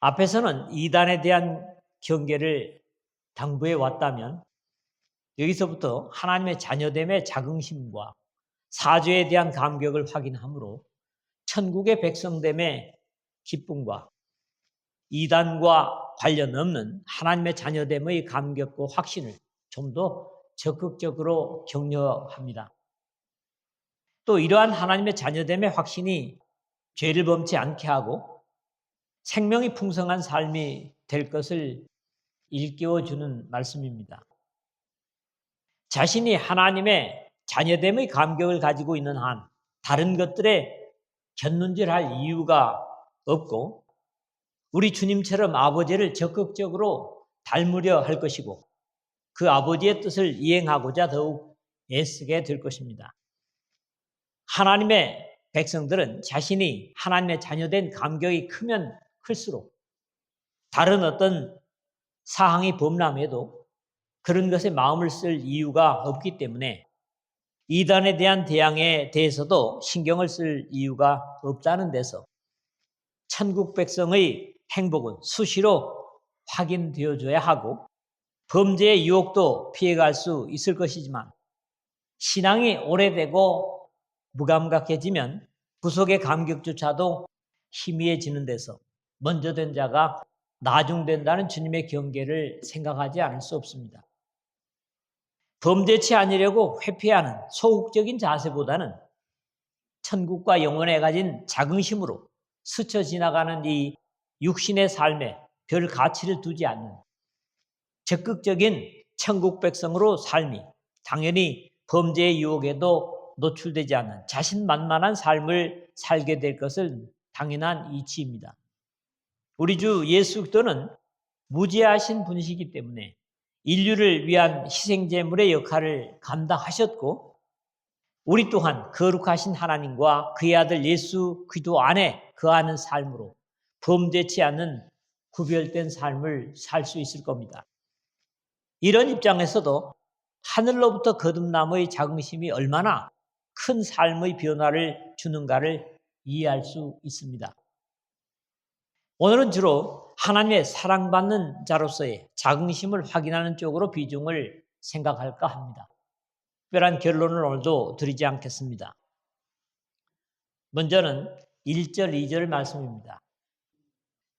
앞에서는 이단에 대한 경계를 당부해 왔다면 여기서부터 하나님의 자녀됨의 자긍심과 사죄에 대한 감격을 확인하므로 천국의 백성됨의 기쁨과 이단과 관련 없는 하나님의 자녀됨의 감격과 확신을 좀 더 적극적으로 격려합니다. 또 이러한 하나님의 자녀됨의 확신이 죄를 범치 않게 하고 생명이 풍성한 삶이 될 것을 일깨워주는 말씀입니다. 자신이 하나님의 자녀됨의 감격을 가지고 있는 한 다른 것들에 견눈질할 이유가 없고 우리 주님처럼 아버지를 적극적으로 닮으려 할 것이고 그 아버지의 뜻을 이행하고자 더욱 애쓰게 될 것입니다. 하나님의 백성들은 자신이 하나님의 자녀된 감격이 크면 클수록 다른 어떤 사항이 범람해도 그런 것에 마음을 쓸 이유가 없기 때문에 이단에 대한 대항에 대해서도 신경을 쓸 이유가 없다는 데서 천국 백성의 행복은 수시로 확인되어줘야 하고 범죄의 유혹도 피해갈 수 있을 것이지만 신앙이 오래되고 무감각해지면 구속의 감격조차도 희미해지는 데서 먼저 된 자가 나중된다는 주님의 경계를 생각하지 않을 수 없습니다. 범죄치 않으려고 회피하는 소극적인 자세보다는 천국과 영원에 가진 자긍심으로 스쳐 지나가는 이 육신의 삶에 별 가치를 두지 않는 적극적인 천국 백성으로 삶이 당연히 범죄의 유혹에도 노출되지 않는 자신만만한 삶을 살게 될 것은 당연한 이치입니다. 우리 주 예수 그리스도는 무죄하신 분이시기 때문에 인류를 위한 희생제물의 역할을 감당하셨고 우리 또한 거룩하신 하나님과 그의 아들 예수 그리스도 안에 거하는 삶으로 범죄치 않는 구별된 삶을 살 수 있을 겁니다. 이런 입장에서도 하늘로부터 거듭남의 자긍심이 얼마나 큰 삶의 변화를 주는가를 이해할 수 있습니다. 오늘은 주로 하나님의 사랑받는 자로서의 자긍심을 확인하는 쪽으로 비중을 생각할까 합니다. 특별한 결론을 오늘도 드리지 않겠습니다. 먼저는 1절, 2절 말씀입니다.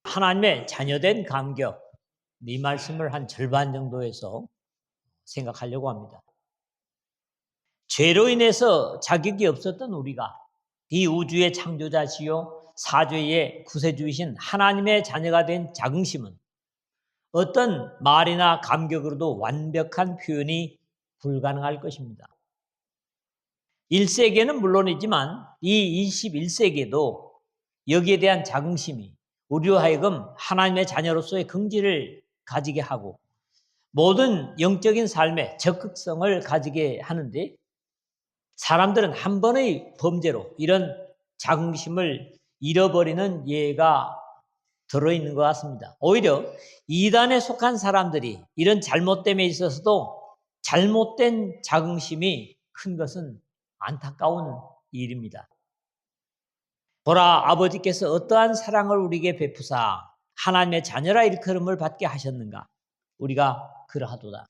하나님의 자녀된 감격, 이 말씀을 한 절반 정도에서 생각하려고 합니다. 죄로 인해서 자격이 없었던 우리가 이 우주의 창조자시요 사죄의 구세주이신 하나님의 자녀가 된 자긍심은 어떤 말이나 감격으로도 완벽한 표현이 불가능할 것입니다. 1세기에는 물론이지만 이 21세기에도 여기에 대한 자긍심이 우리로 하여금 하나님의 자녀로서의 긍지를 가지게 하고 모든 영적인 삶에 적극성을 가지게 하는데 사람들은 한 번의 범죄로 이런 자긍심을 잃어버리는 예가 들어있는 것 같습니다. 오히려 이단에 속한 사람들이 이런 잘못됨에 있어서도 잘못된 자긍심이 큰 것은 안타까운 일입니다. 보라, 아버지께서 어떠한 사랑을 우리에게 베푸사 하나님의 자녀라 일컬음을 받게 하셨는가? 우리가 그러하도다.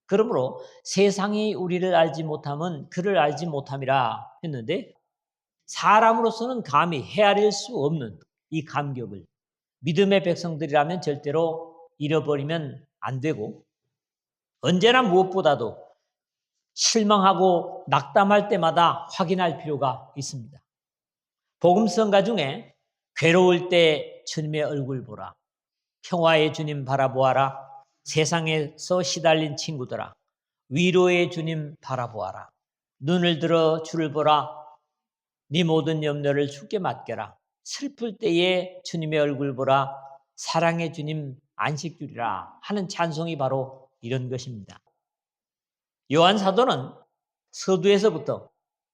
그러므로 세상이 우리를 알지 못함은 그를 알지 못함이라 했는데 사람으로서는 감히 헤아릴 수 없는 이 감격을 믿음의 백성들이라면 절대로 잃어버리면 안 되고 언제나 무엇보다도 실망하고 낙담할 때마다 확인할 필요가 있습니다. 복음성가 중에 괴로울 때 주님의 얼굴 보라, 평화의 주님 바라보아라, 세상에서 시달린 친구들아 위로의 주님 바라보아라, 눈을 들어 주를 보라, 네 모든 염려를 주께 맡겨라, 슬플 때에 주님의 얼굴 보라, 사랑의 주님 안식 주리라 하는 찬송이 바로 이런 것입니다. 요한 사도는 서두에서부터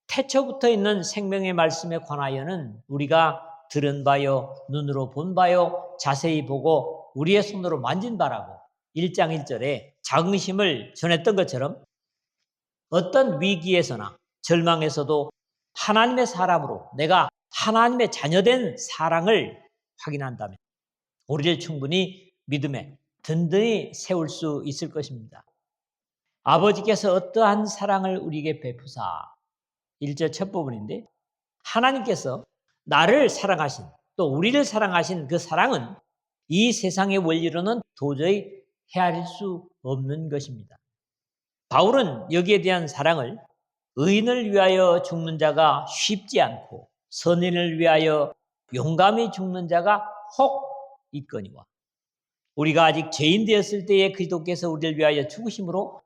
태초부터 있는 생명의 말씀에 관하여는 우리가 들은 바요 눈으로 본 바요 자세히 보고 우리의 손으로 만진 바라고 1장 1절에 자긍심을 전했던 것처럼 어떤 위기에서나 절망에서도 하나님의 사람으로 내가 하나님의 자녀된 사랑을 확인한다면 우리를 충분히 믿음에 든든히 세울 수 있을 것입니다. 아버지께서 어떠한 사랑을 우리에게 베푸사 1절 첫 부분인데 하나님께서 나를 사랑하신 또 우리를 사랑하신 그 사랑은 이 세상의 원리로는 도저히 헤아릴 수 없는 것입니다. 바울은 여기에 대한 사랑을 의인을 위하여 죽는 자가 쉽지 않고 선인을 위하여 용감히 죽는 자가 혹 있거니와 우리가 아직 죄인 되었을 때에 그리스도께서 우리를 위하여 죽으심으로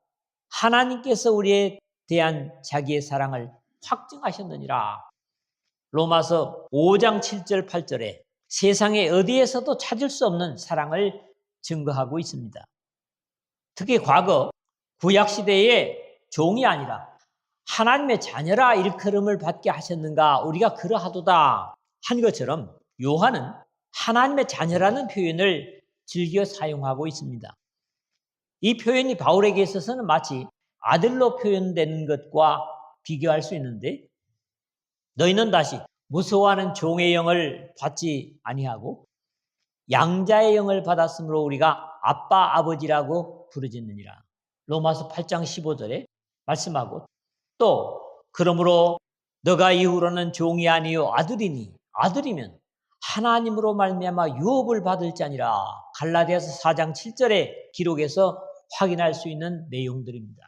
하나님께서 우리에 대한 자기의 사랑을 확증하셨느니라. 로마서 5장 7절 8절에 세상에 어디에서도 찾을 수 없는 사랑을 증거하고 있습니다. 특히 과거 구약시대의 종이 아니라 하나님의 자녀라 일컬음을 받게 하셨는가 우리가 그러하도다 한 것처럼 요한은 하나님의 자녀라는 표현을 즐겨 사용하고 있습니다. 이 표현이 바울에게 있어서는 마치 아들로 표현되는 것과 비교할 수 있는데 너희는 다시 무서워하는 종의 영을 받지 아니하고 양자의 영을 받았으므로 우리가 아빠 아버지라고 부르짖느니라. 로마서 8장 15절에 말씀하고 또 그러므로 너가 이후로는 종이 아니요 아들이니 아들이면 하나님으로 말미암아 유업을 받을 자니라. 갈라디아서 4장 7절의 기록에서 확인할 수 있는 내용들입니다.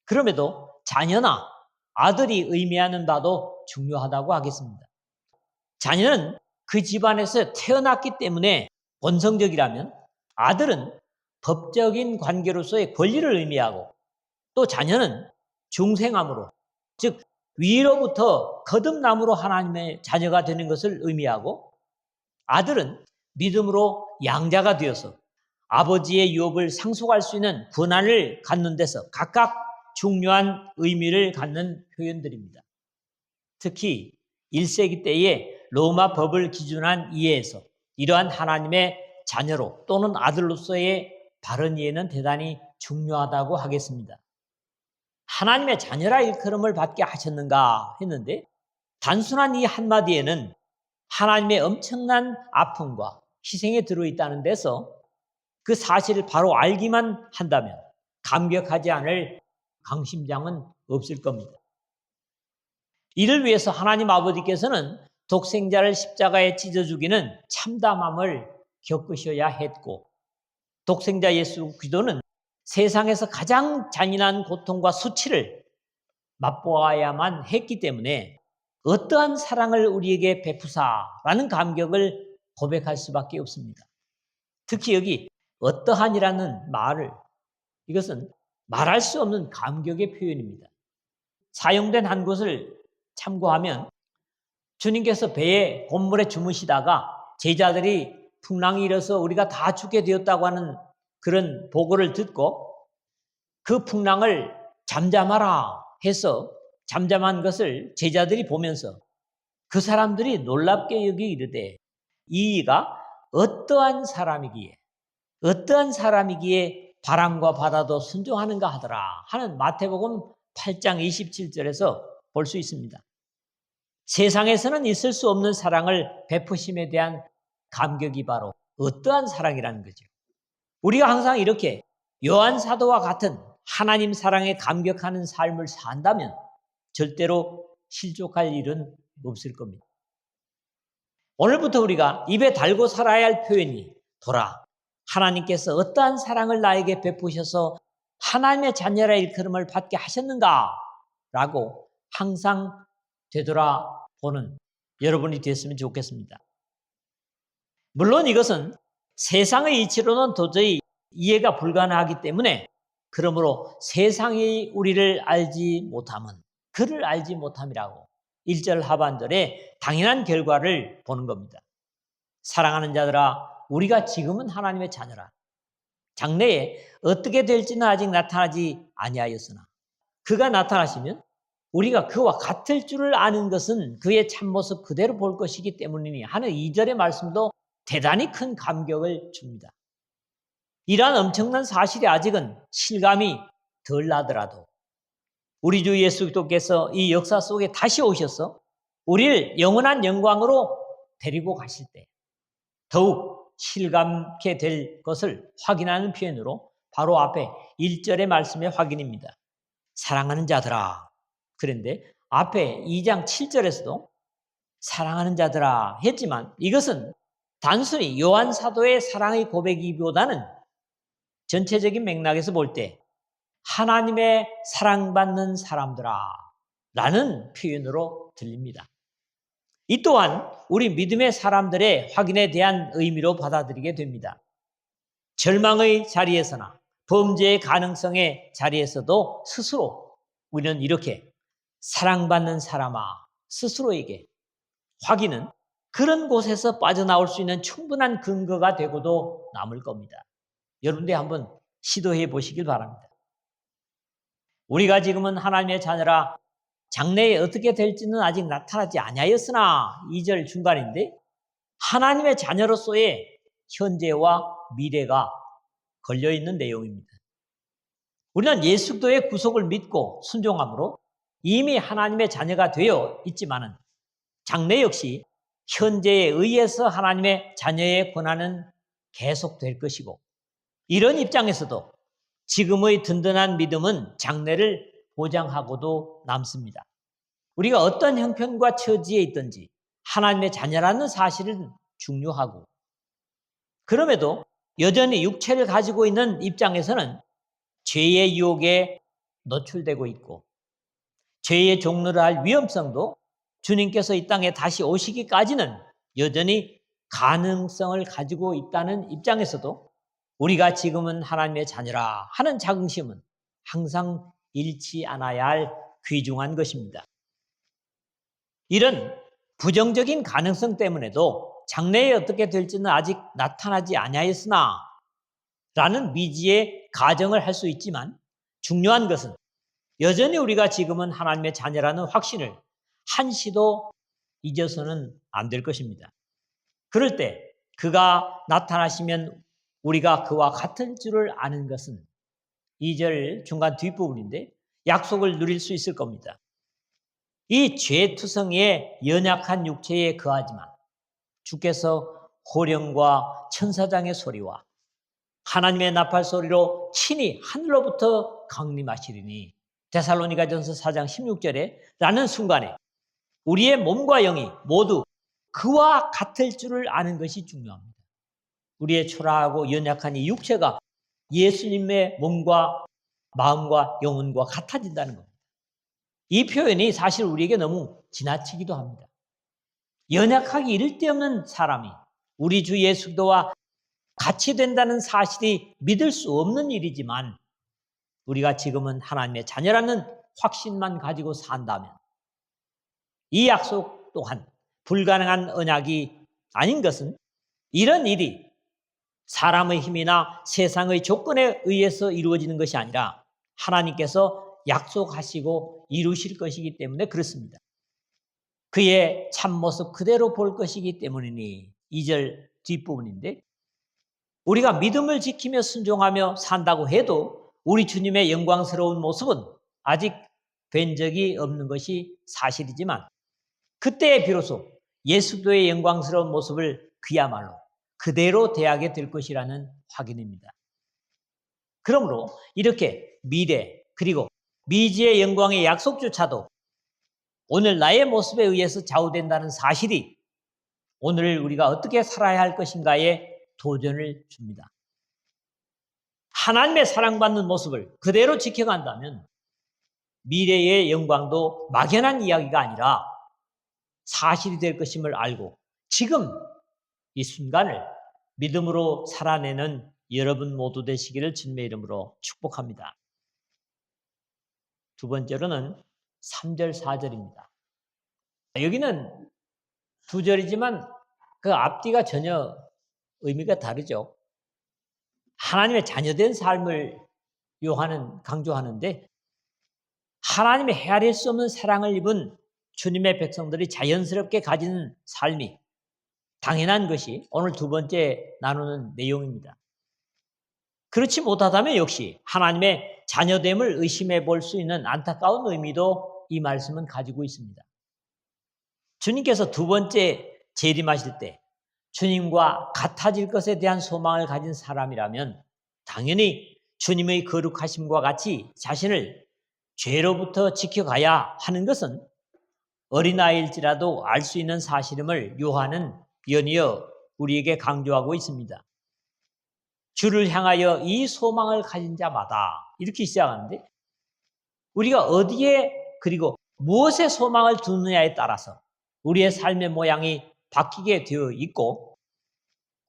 그럼에도 자녀나 아들이 의미하는 바도 중요하다고 하겠습니다. 자녀는 그 집안에서 태어났기 때문에 본성적이라면 아들은 법적인 관계로서의 권리를 의미하고 또 자녀는 중생함으로 즉 위로부터 거듭남으로 하나님의 자녀가 되는 것을 의미하고 아들은 믿음으로 양자가 되어서 아버지의 유업을 상속할 수 있는 권한을 갖는 데서 각각 중요한 의미를 갖는 표현들입니다. 특히 1세기 때의 로마 법을 기준한 이해에서 이러한 하나님의 자녀로 또는 아들로서의 바른 이해는 대단히 중요하다고 하겠습니다. 하나님의 자녀라 일컬음을 받게 하셨는가 했는데 단순한 이 한마디에는 하나님의 엄청난 아픔과 희생에 들어있다는 데서 그 사실을 바로 알기만 한다면 감격하지 않을 강심장은 없을 겁니다. 이를 위해서 하나님 아버지께서는 독생자를 십자가에 찢어 죽이는 참담함을 겪으셔야 했고 독생자 예수 그리스도는 세상에서 가장 잔인한 고통과 수치를 맛보아야만 했기 때문에 어떠한 사랑을 우리에게 베푸사라는 감격을 고백할 수밖에 없습니다. 특히 여기 어떠한이라는 말을 이것은 말할 수 없는 감격의 표현입니다. 사용된 한 곳을 참고하면 주님께서 배에 곤물에 주무시다가 제자들이 풍랑이 일어서 우리가 다 죽게 되었다고 하는 그런 보고를 듣고 그 풍랑을 잠잠하라 해서 잠잠한 것을 제자들이 보면서 그 사람들이 놀랍게 여기 이르되 이가 어떠한 사람이기에 바람과 바다도 순종하는가 하더라 하는 마태복음 8장 27절에서 볼 수 있습니다. 세상에서는 있을 수 없는 사랑을 베푸심에 대한 감격이 바로 어떠한 사랑이라는 거죠. 우리가 항상 이렇게 요한 사도와 같은 하나님 사랑에 감격하는 삶을 산다면 절대로 실족할 일은 없을 겁니다. 오늘부터 우리가 입에 달고 살아야 할 표현이 보라, 하나님께서 어떠한 사랑을 나에게 베푸셔서 하나님의 자녀라 일컬음을 받게 하셨는가 라고 항상 되돌아보는 여러분이 됐으면 좋겠습니다. 물론 이것은 세상의 이치로는 도저히 이해가 불가능하기 때문에 그러므로 세상이 우리를 알지 못함은 그를 알지 못함이라고 1절 하반절에 당연한 결과를 보는 겁니다. 사랑하는 자들아 우리가 지금은 하나님의 자녀라. 장래에 어떻게 될지는 아직 나타나지 아니하였으나 그가 나타나시면 우리가 그와 같을 줄을 아는 것은 그의 참모습 그대로 볼 것이기 때문이니 하는 2절의 말씀도 대단히 큰 감격을 줍니다. 이러한 엄청난 사실이 아직은 실감이 덜 나더라도 우리 주 예수 그리스도께서 이 역사 속에 다시 오셔서 우리를 영원한 영광으로 데리고 가실 때 더욱 실감케 될 것을 확인하는 표현으로 바로 앞에 1절의 말씀의 확인입니다. 사랑하는 자들아. 그런데 앞에 2장 7절에서도 사랑하는 자들아 했지만 이것은 단순히 요한 사도의 사랑의 고백이보다는 전체적인 맥락에서 볼 때 하나님의 사랑받는 사람들아 라는 표현으로 들립니다. 이 또한 우리 믿음의 사람들의 확인에 대한 의미로 받아들이게 됩니다. 절망의 자리에서나 범죄의 가능성의 자리에서도 스스로 우리는 이렇게 사랑받는 사람아 스스로에게 확인은 그런 곳에서 빠져나올 수 있는 충분한 근거가 되고도 남을 겁니다. 여러분들이 한번 시도해 보시길 바랍니다. 우리가 지금은 하나님의 자녀라 장래에 어떻게 될지는 아직 나타나지 아니하였으나 2절 중간인데 하나님의 자녀로서의 현재와 미래가 걸려있는 내용입니다. 우리는 예수 그리스도의 구속을 믿고 순종함으로 이미 하나님의 자녀가 되어 있지만은 장래 역시 현재에 의해서 하나님의 자녀의 권한은 계속될 것이고 이런 입장에서도 지금의 든든한 믿음은 장래를 보장하고도 남습니다. 우리가 어떤 형편과 처지에 있든지 하나님의 자녀라는 사실은 중요하고 그럼에도 여전히 육체를 가지고 있는 입장에서는 죄의 유혹에 노출되고 있고 죄의 종로를 할 위험성도 주님께서 이 땅에 다시 오시기까지는 여전히 가능성을 가지고 있다는 입장에서도 우리가 지금은 하나님의 자녀라 하는 자긍심은 항상 잃지 않아야 할 귀중한 것입니다. 이런 부정적인 가능성 때문에도 장래에 어떻게 될지는 아직 나타나지 아니하였으나 라는 미지의 가정을 할 수 있지만 중요한 것은 여전히 우리가 지금은 하나님의 자녀라는 확신을 한시도 잊어서는 안 될 것입니다. 그럴 때 그가 나타나시면 우리가 그와 같을 줄을 아는 것은 2절 중간 뒷부분인데 약속을 누릴 수 있을 겁니다. 이 죄투성이의 연약한 육체에 거하지만 주께서 호령과 천사장의 소리와 하나님의 나팔 소리로 친히 하늘로부터 강림하시리니 데살로니가전서 4장 16절에 라는 순간에 우리의 몸과 영이 모두 그와 같을 줄을 아는 것이 중요합니다. 우리의 초라하고 연약한 이 육체가 예수님의 몸과 마음과 영혼과 같아진다는 겁니다. 이 표현이 사실 우리에게 너무 지나치기도 합니다. 연약하기 이를 데 없는 사람이 우리 주 예수 그리스도와 같이 된다는 사실이 믿을 수 없는 일이지만 우리가 지금은 하나님의 자녀라는 확신만 가지고 산다면 이 약속 또한 불가능한 언약이 아닌 것은 이런 일이 사람의 힘이나 세상의 조건에 의해서 이루어지는 것이 아니라 하나님께서 약속하시고 이루실 것이기 때문에 그렇습니다. 그의 참모습 그대로 볼 것이기 때문이니 2절 뒷부분인데 우리가 믿음을 지키며 순종하며 산다고 해도 우리 주님의 영광스러운 모습은 아직 뵌 적이 없는 것이 사실이지만 그때에 비로소 예수도의 영광스러운 모습을 그야말로 그대로 대하게 될 것이라는 확인입니다. 그러므로 이렇게 미래 그리고 미지의 영광의 약속조차도 오늘 나의 모습에 의해서 좌우된다는 사실이 오늘 우리가 어떻게 살아야 할 것인가에 도전을 줍니다. 하나님의 사랑받는 모습을 그대로 지켜간다면 미래의 영광도 막연한 이야기가 아니라 사실이 될 것임을 알고 지금 이 순간을 믿음으로 살아내는 여러분 모두 되시기를 주님의 이름으로 축복합니다. 두 번째로는 3절, 4절입니다. 여기는 두 절이지만 그 앞뒤가 전혀 의미가 다르죠. 하나님의 자녀된 삶을 요한은 강조하는데 하나님의 헤아릴 수 없는 사랑을 입은 주님의 백성들이 자연스럽게 가지는 삶이 당연한 것이 오늘 두 번째 나누는 내용입니다. 그렇지 못하다면 역시 하나님의 자녀됨을 의심해 볼 수 있는 안타까운 의미도 이 말씀은 가지고 있습니다. 주님께서 두 번째 재림하실 때 주님과 같아질 것에 대한 소망을 가진 사람이라면 당연히 주님의 거룩하심과 같이 자신을 죄로부터 지켜가야 하는 것은 어린아이일지라도 알 수 있는 사실임을 요한은 연이어 우리에게 강조하고 있습니다. 주를 향하여 이 소망을 가진 자마다 이렇게 시작하는데, 우리가 어디에 그리고 무엇에 소망을 두느냐에 따라서 우리의 삶의 모양이 바뀌게 되어 있고,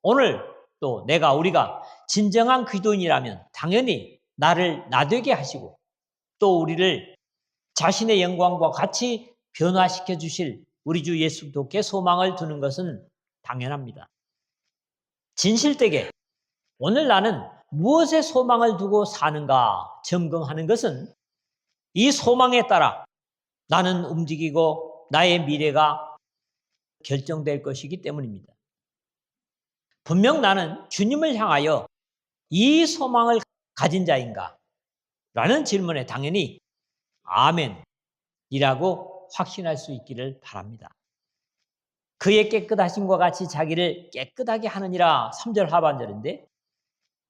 오늘 또 우리가 진정한 그리스도인이라면 당연히 나를 나되게 하시고 또 우리를 자신의 영광과 같이 변화시켜 주실 우리 주 예수 그리스도께 소망을 두는 것은 당연합니다. 진실되게 오늘 나는 무엇에 소망을 두고 사는가 점검하는 것은 이 소망에 따라 나는 움직이고 나의 미래가 결정될 것이기 때문입니다. 분명 나는 주님을 향하여 이 소망을 가진 자인가? 라는 질문에 당연히 아멘이라고 확신할 수 있기를 바랍니다. 그의 깨끗하심과 같이 자기를 깨끗하게 하느니라 3절 하반절인데,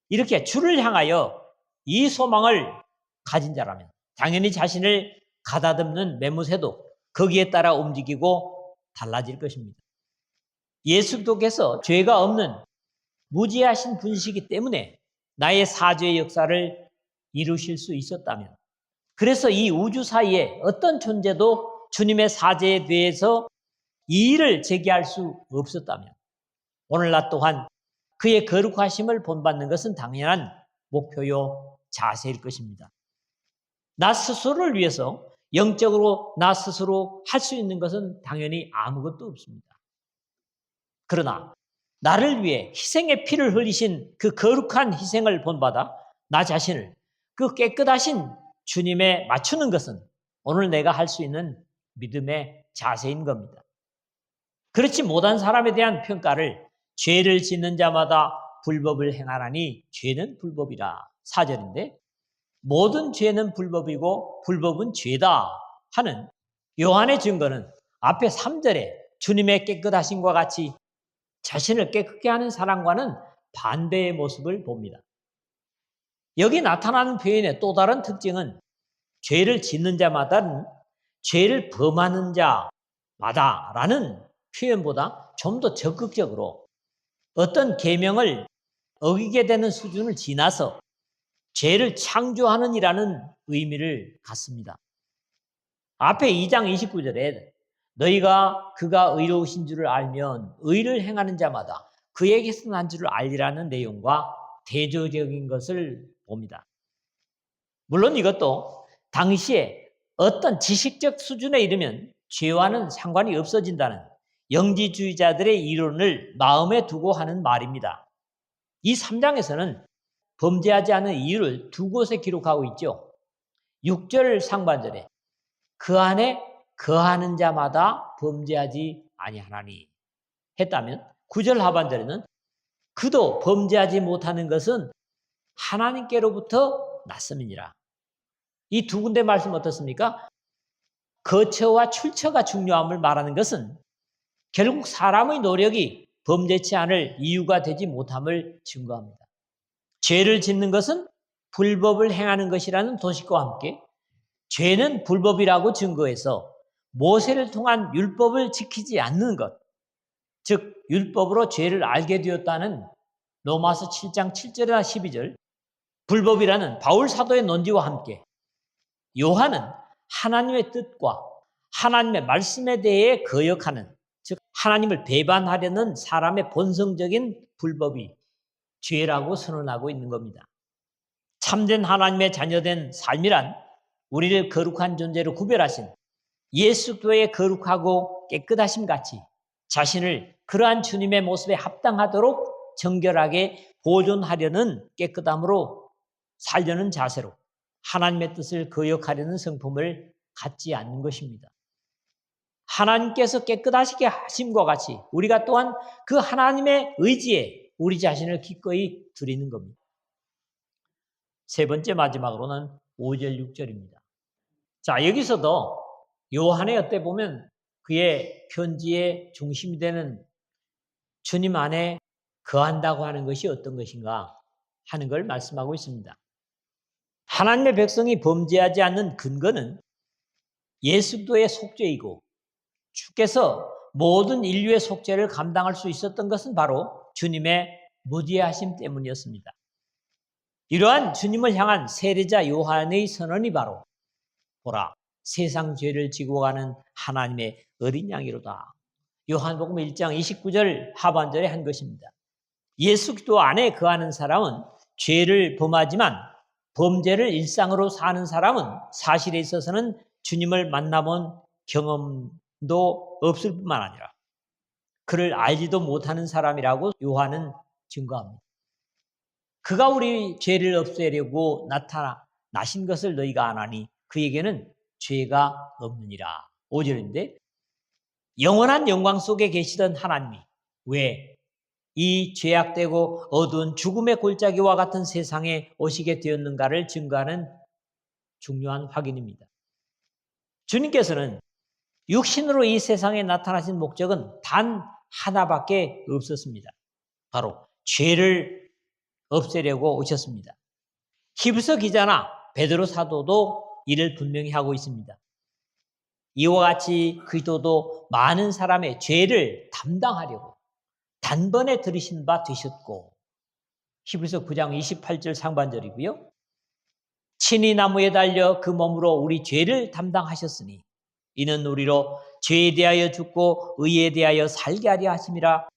이렇게 주를 향하여 이 소망을 가진 자라면 당연히 자신을 가다듬는 매무새도 거기에 따라 움직이고 달라질 것입니다. 예수 그리스도께서 죄가 없는 무죄하신 분이시기 때문에 나의 사죄의 역사를 이루실 수 있었다면, 그래서 이 우주 사이에 어떤 존재도 주님의 사죄에 대해서 이의를 제기할 수 없었다면, 오늘 나 또한 그의 거룩하심을 본받는 것은 당연한 목표요 자세일 것입니다. 나 스스로를 위해서 영적으로 나 스스로 할 수 있는 것은 당연히 아무것도 없습니다. 그러나 나를 위해 희생의 피를 흘리신 그 거룩한 희생을 본받아 나 자신을 그 깨끗하신 주님에 맞추는 것은 오늘 내가 할 수 있는 믿음의 자세인 겁니다. 그렇지 못한 사람에 대한 평가를 죄를 짓는 자마다 불법을 행하나니 죄는 불법이라 4절인데, 모든 죄는 불법이고 불법은 죄다 하는 요한의 증거는 앞에 3절에 주님의 깨끗하심과 같이 자신을 깨끗게 하는 사람과는 반대의 모습을 봅니다. 여기 나타나는 표현의 또 다른 특징은 죄를 짓는 자마다는 죄를 범하는 자마다라는 표현보다 좀 더 적극적으로 어떤 계명을 어기게 되는 수준을 지나서 죄를 창조하는 이라는 의미를 갖습니다. 앞에 2장 29절에 너희가 그가 의로우신 줄을 알면 의를 행하는 자마다 그에게서 난 줄을 알리라는 내용과 대조적인 것을 봅니다. 물론 이것도 당시에 어떤 지식적 수준에 이르면 죄와는 상관이 없어진다는 영지주의자들의 이론을 마음에 두고 하는 말입니다. 이 3장에서는 범죄하지 않은 이유를 두 곳에 기록하고 있죠. 6절 상반절에 그 안에 거하는 자마다 범죄하지 아니하나니 했다면, 9절 하반절에는 그도 범죄하지 못하는 것은 하나님께로부터 났음이니라. 이 두 군데 말씀 어떻습니까? 거처와 출처가 중요함을 말하는 것은 결국 사람의 노력이 범죄치 않을 이유가 되지 못함을 증거합니다. 죄를 짓는 것은 불법을 행하는 것이라는 도식과 함께 죄는 불법이라고 증거해서 모세를 통한 율법을 지키지 않는 것, 즉 율법으로 죄를 알게 되었다는 로마서 7장 7절이나 12절, 불법이라는 바울 사도의 논지와 함께 요한은 하나님의 뜻과 하나님의 말씀에 대해 거역하는, 즉 하나님을 배반하려는 사람의 본성적인 불법이 죄라고 선언하고 있는 겁니다. 참된 하나님의 자녀된 삶이란 우리를 거룩한 존재로 구별하신 예수 그리스도의 거룩하고 깨끗하심 같이 자신을 그러한 주님의 모습에 합당하도록 정결하게 보존하려는 깨끗함으로 살려는 자세로 하나님의 뜻을 거역하려는 성품을 갖지 않는 것입니다. 하나님께서 깨끗하시게 하심과 같이 우리가 또한 그 하나님의 의지에 우리 자신을 기꺼이 드리는 겁니다. 세 번째 마지막으로는 5절 6절입니다. 자, 여기서도 요한의 어때 보면 그의 편지의 중심이 되는 주님 안에 거한다고 하는 것이 어떤 것인가 하는 걸 말씀하고 있습니다. 하나님의 백성이 범죄하지 않는 근거는 예수 그리스도의 속죄이고 주께서 모든 인류의 속죄를 감당할 수 있었던 것은 바로 주님의 무죄하심 때문이었습니다. 이러한 주님을 향한 세례자 요한의 선언이 바로 보라, 세상 죄를 지고 가는 하나님의 어린 양이로다. 요한복음 1장 29절 하반절에 한 것입니다. 예수 그리스도 안에 거하는 사람은 죄를 범하지만 범죄를 일상으로 사는 사람은 사실에 있어서는 주님을 만나본 경험도 없을 뿐만 아니라 그를 알지도 못하는 사람이라고 요한은 증거합니다. 그가 우리 죄를 없애려고 나신 것을 너희가 아나니 그에게는 죄가 없느니라. 5절인데 영원한 영광 속에 계시던 하나님이 왜 이 죄악되고 어두운 죽음의 골짜기와 같은 세상에 오시게 되었는가를 증거하는 중요한 확인입니다. 주님께서는 육신으로 이 세상에 나타나신 목적은 단 하나밖에 없었습니다. 바로 죄를 없애려고 오셨습니다. 히브리서 기자나 베드로 사도도 이를 분명히 하고 있습니다. 이와 같이 그리스도도 많은 사람의 죄를 담당하려고 단번에 들으신 바 되셨고 히브리서 9장 28절 상반절이고요. 친히 나무에 달려 그 몸으로 우리 죄를 담당하셨으니 이는 우리로 죄에 대하여 죽고 의에 대하여 살게 하려 하심이라.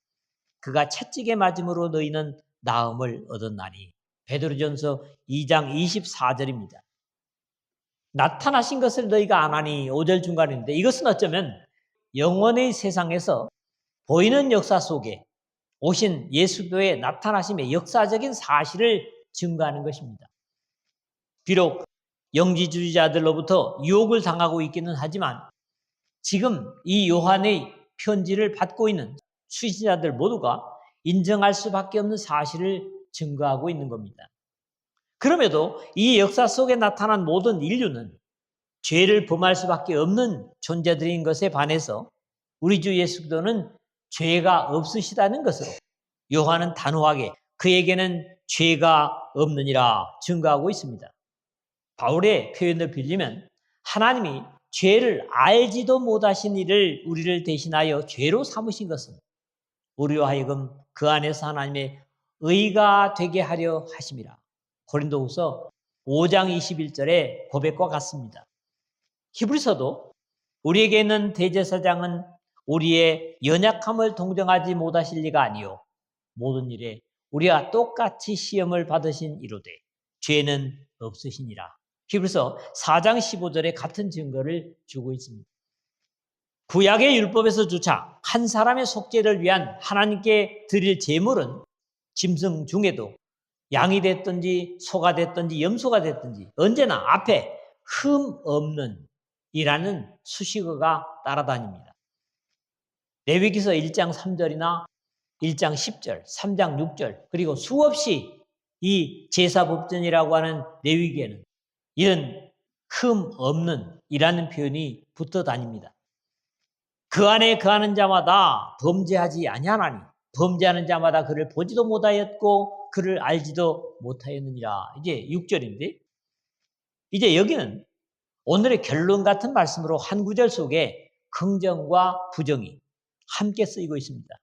그가 채찍에 맞음으로 너희는 나음을 얻었나니. 베드로전서 2장 24절입니다. 나타나신 것을 너희가 아나니 5절 중간인데 이것은 어쩌면 영원의 세상에서 보이는 역사 속에 오신 예수 그리스도의 나타나심의 역사적인 사실을 증거하는 것입니다. 비록 영지주의자들로부터 유혹을 당하고 있기는 하지만 지금 이 요한의 편지를 받고 있는 수신자들 모두가 인정할 수밖에 없는 사실을 증거하고 있는 겁니다. 그럼에도 이 역사 속에 나타난 모든 인류는 죄를 범할 수밖에 없는 존재들인 것에 반해서 우리 주 예수 그리스도는 죄가 없으시다는 것으로 요한은 단호하게 그에게는 죄가 없느니라 증거하고 있습니다. 바울의 표현을 빌리면 하나님이 죄를 알지도 못하신 이를 우리를 대신하여 죄로 삼으신 것은 우리로 하여금 그 안에서 하나님의 의가 되게 하려 하심이라. 고린도후서 5장 21절의 고백과 같습니다. 히브리서도 우리에게 있는 대제사장은 우리의 연약함을 동정하지 못하실 리가 아니요 모든 일에 우리와 똑같이 시험을 받으신 이로되 죄는 없으시니라. 히브리서 4장 15절에 같은 증거를 주고 있습니다. 구약의 율법에서조차 한 사람의 속죄를 위한 하나님께 드릴 제물은 짐승 중에도 양이 됐든지 소가 됐든지 염소가 됐든지 언제나 앞에 흠 없는 이라는 수식어가 따라다닙니다. 레위기서 1장 3절이나 1장 10절, 3장 6절 그리고 수없이 이 제사법전이라고 하는 레위기에는 이런 흠 없는 이라는 표현이 붙어 다닙니다. 그 안에 거하는 자마다 범죄하지 아니하나니 범죄하는 자마다 그를 보지도 못하였고 그를 알지도 못하였느니라. 이제 6절인데 이제 여기는 오늘의 결론 같은 말씀으로 한 구절 속에 긍정과 부정이 함께 쓰이고 있습니다.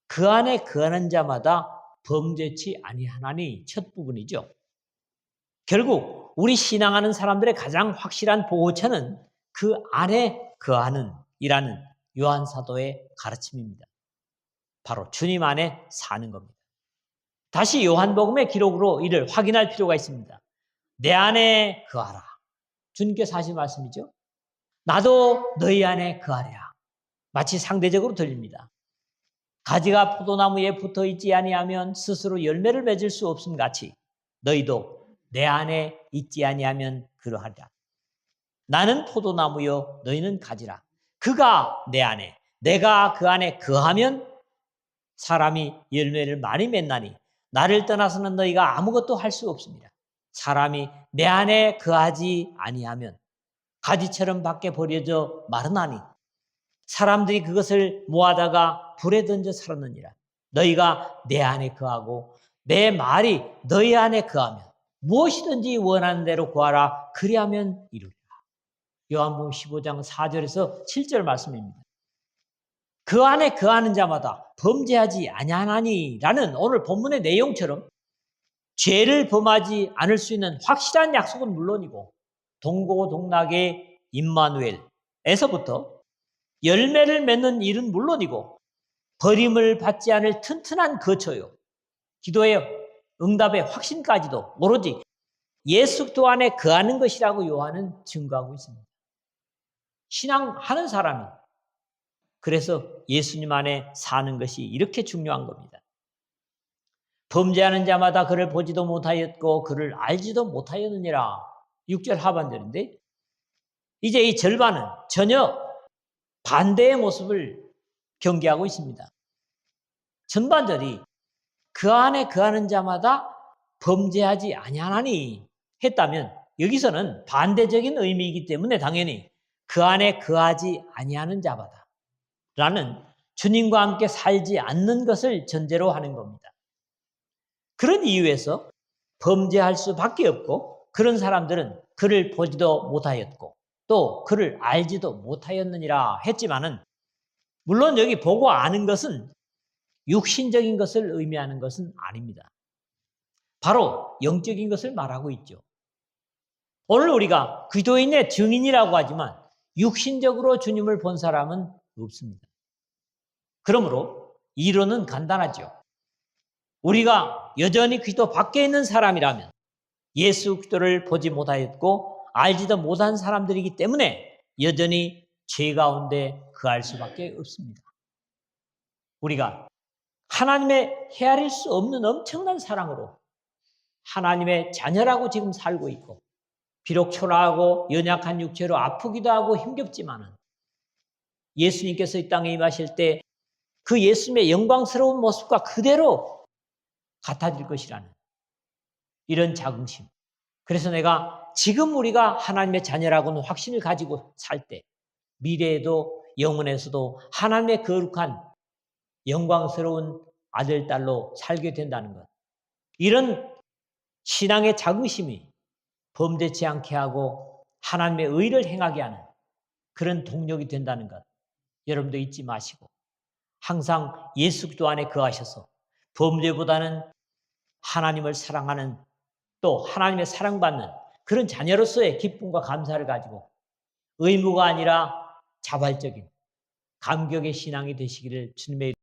그 안에 거하는 자마다 범죄치 아니하나니 첫 부분이죠. 결국 우리 신앙하는 사람들의 가장 확실한 보호처는 그 안에 거하는 이라는 요한 사도의 가르침입니다. 바로 주님 안에 사는 겁니다. 다시 요한복음의 기록으로 이를 확인할 필요가 있습니다. 내 안에 거하라. 주님께서 하신 말씀이죠. 나도 너희 안에 거하리라. 마치 상대적으로 들립니다. 가지가 포도나무에 붙어 있지 아니하면 스스로 열매를 맺을 수 없음 같이 너희도 내 안에 있지 아니하면 그러하리라. 나는 포도나무요 너희는 가지라. 그가 내 안에 내가 그 안에 거하면 사람이 열매를 많이 맺나니 나를 떠나서는 너희가 아무것도 할 수 없습니다. 사람이 내 안에 거하지 아니하면 가지처럼 밖에 버려져 마르나니 사람들이 그것을 모아다가 불에 던져 살았느니라. 너희가 내 안에 거하고 내 말이 너희 안에 거하면 무엇이든지 원하는 대로 구하라. 그리하면 이루리라. 요한복음 15장 4절에서 7절 말씀입니다. 그 안에 거하는 자마다 범죄하지 아니하나니라는 오늘 본문의 내용처럼 죄를 범하지 않을 수 있는 확실한 약속은 물론이고 동고동락의 임마누엘에서부터 열매를 맺는 일은 물론이고 버림을 받지 않을 튼튼한 거처요. 기도의 응답의 확신까지도 오로지 예수 그리스도 안에 거하는 것이라고 요한은 증거하고 있습니다. 신앙하는 사람이 그래서 예수님 안에 사는 것이 이렇게 중요한 겁니다. 범죄하는 자마다 그를 보지도 못하였고 그를 알지도 못하였느니라. 6절 하반절인데 이제 이 절반은 전혀 반대의 모습을 경계하고 있습니다. 전반절이 그 안에 거하는 자마다 범죄하지 아니하나니 했다면 여기서는 반대적인 의미이기 때문에 당연히 그 안에 거하지 아니하는 자마다 라는 주님과 함께 살지 않는 것을 전제로 하는 겁니다. 그런 이유에서 범죄할 수밖에 없고 그런 사람들은 그를 보지도 못하였고 또 그를 알지도 못하였느니라 했지만은 물론 여기 보고 아는 것은 육신적인 것을 의미하는 것은 아닙니다. 바로 영적인 것을 말하고 있죠. 오늘 우리가 기도인의 증인이라고 하지만 육신적으로 주님을 본 사람은 없습니다. 그러므로 이론은 간단하죠. 우리가 여전히 기도 밖에 있는 사람이라면 예수 그리스도를 보지 못하였고 알지도 못한 사람들이기 때문에 여전히 죄 가운데 거할 수밖에 없습니다. 우리가 하나님의 헤아릴 수 없는 엄청난 사랑으로 하나님의 자녀라고 지금 살고 있고 비록 초라하고 연약한 육체로 아프기도 하고 힘겹지만은 예수님께서 이 땅에 임하실 때 그 예수님의 영광스러운 모습과 그대로 같아질 것이라는 이런 자긍심. 그래서 내가 지금 우리가 하나님의 자녀라고는 확신을 가지고 살 때 미래에도 영혼에서도 하나님의 거룩한 영광스러운 아들, 딸로 살게 된다는 것. 이런 신앙의 자긍심이 범죄치 않게 하고 하나님의 의를 행하게 하는 그런 동력이 된다는 것. 여러분도 잊지 마시고 항상 예수 그리스도 안에 거하셔서 범죄보다는 하나님을 사랑하는 또 하나님의 사랑받는 그런 자녀로서의 기쁨과 감사를 가지고 의무가 아니라 자발적인 감격의 신앙이 되시기를 주님의